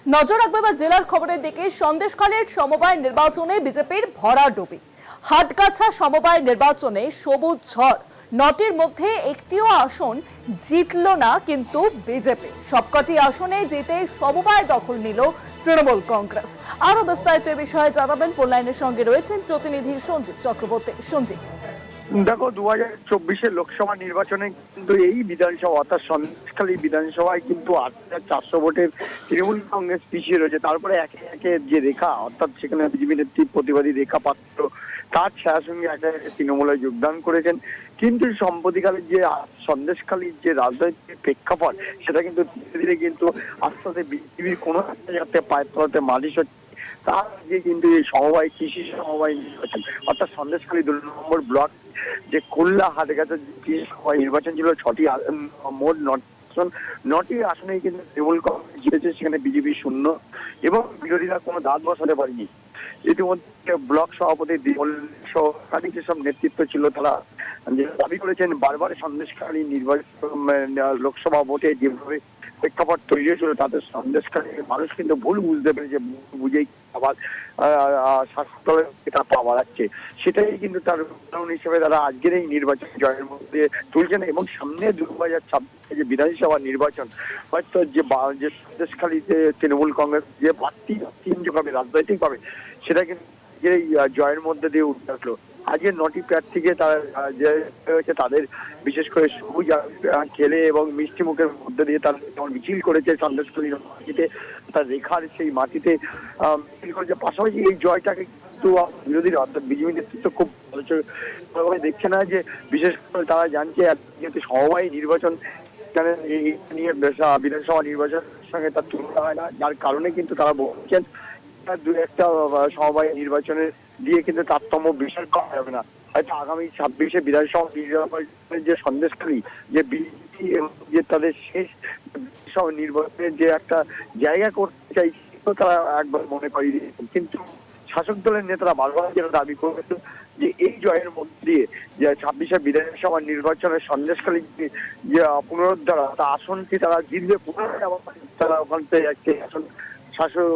নজর রাখবে বা জেলার খবরের দিকে। সন্দেশখালীর সমবায় নির্বাচনে বিজেপির ভরাডুবি। হাটগাছা সমবায় নির্বাচনে সবুজ ঝড়। ৯টির মধ্যে একটিও আসন জিতল না কিন্তু বিজেপি। সবকটি আসনে জিতে সমবায় দখল নিল তৃণমূল কংগ্রেস। আরো বিস্তারিত বিষয়ে জানাবেন, ফোন লাইনের সঙ্গে রয়েছেন প্রতিনিধি সঞ্জিত চক্রবর্তী। সঞ্জিত, দেখো 2024 লোকসভা নির্বাচনে কিন্তু এই বিধানসভা অর্থাৎ সন্দেশখালী বিধানসভায় কিন্তু 8,400 ভোটের তৃণমূল কংগ্রেস পিছিয়ে রয়েছে। তারপরে একে একে যে রেখা অর্থাৎ সেখানে বিজেপি নেত্রী প্রতিবাদী রেখা পাত্র তার ছায়ার সঙ্গে একে একে তৃণমূলে যোগদান করেছেন। কিন্তু সম্প্রতিকালের যে সন্দেশখালীর যে রাজনৈতিক প্রেক্ষাপট সেটা কিন্তু ধীরে ধীরে কিন্তু আস্তে আস্তে বিজেপির কোনো একটা জায়গাতে পায়ের তলাতে মালিশ হচ্ছে। তার আগে কিন্তু এই সমবায় কৃষি সমবায় নির্বাচন অর্থাৎ সন্দেশখালী 2 নম্বর ব্লক যে কোল্লা হাটগাছা নির্বাচন ছিল 6টি মোট 9টি আসনে কিন্তু তৃণমূল কংগ্রেস জিতেছে, সেখানে বিজেপি শূন্য এবং বিরোধীরা কোনো দাঁত বসাতে পারেনি। ইতিমধ্যে ব্লক সভাপতি সহকারী যেসব নেতৃত্ব ছিল তারা দাবি করেছেন বারবার সন্দেশখালী নির্বাচন লোকসভা ভোটে যেভাবে প্রেক্ষাপট তৈরি হয়েছিল তাতে সন্দেশখালীর মানুষ কিন্তু ভুল বুঝতে পেরেছে, বুঝেই আবার শাসকদলের এটা পাওয়া যাচ্ছে। সেটাই কিন্তু তার উদাহরণ হিসেবে তারা আজকের এই নির্বাচন জয়ের মধ্যে তুলছেন এবং সামনে 2026 যে বিধানসভা নির্বাচন হয়তো যে সন্দেশখালীতে তৃণমূল কংগ্রেস যে প্রার্থী হবে রাজনৈতিক ভাবে সেটা কিন্তু এই জয়ের মধ্যে দিয়ে উঠে আসলো। আজকে 9টি প্রার্থীকে তারা যে হয়েছে তাদের বিশেষ করে সবুজ খেলে এবং মিষ্টি মুখের মধ্যে দিয়ে তারা মিছিল করেছে সন্দেশখালীর মাটিতে, তার রেখার সেই মাটিতে মিছিল করেছে। পাশাপাশি এই জয়টাকে কিন্তু বিরোধীরা অর্থাৎ বিজেপি নেতৃত্ব খুব ভালোভাবে দেখছে না, যে বিশেষ করে তারা জানছে যেহেতু সমবায় নির্বাচন নিয়ে বিধানসভা নির্বাচনের সঙ্গে তার তুলনা হয় না, যার কারণে কিন্তু তারা বলছেন দু একটা সমবায় নির্বাচনের দিয়ে কিন্তু তারতম্য বিশাল করা যাবে না। হয়তো আগামী 26 বিধানসভা নির্বাচনের যে সন্দেশখালী যে বিজেপি যে তাদের শেষ নির্বাচনের যে একটা জায়গা করতে চাইছে তারা একবার মনে করিয়ে দিয়েছেন। কিন্তু শাসক দলের নেতারা বারবার যেটা দাবি করেছিল যে এই জয়ের মধ্যে দিয়ে যে 26 বিধানসভা নির্বাচনের সন্দেশখালী যে পুনরুদ্ধার তা আসনটি তারা জিতবে, পুনরায় তারা ওখান থেকে একটি আসন শাসক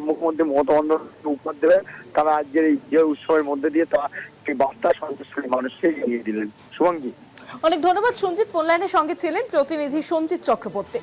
মুখ্যমন্ত্রী মমতা বন্দ্যোপাধ্যায় উপহার দেবে। তারা আজকের এই যে উৎসবের মধ্যে দিয়ে তারা এই বার্তা সন্দেশখালী মানুষকে জানিয়ে দিলেন। শুভঙ্গী, অনেক ধন্যবাদ সঞ্জিত। ফোন লাইনের সঙ্গে ছিলেন প্রতিনিধি সঞ্জিত চক্রবর্তী।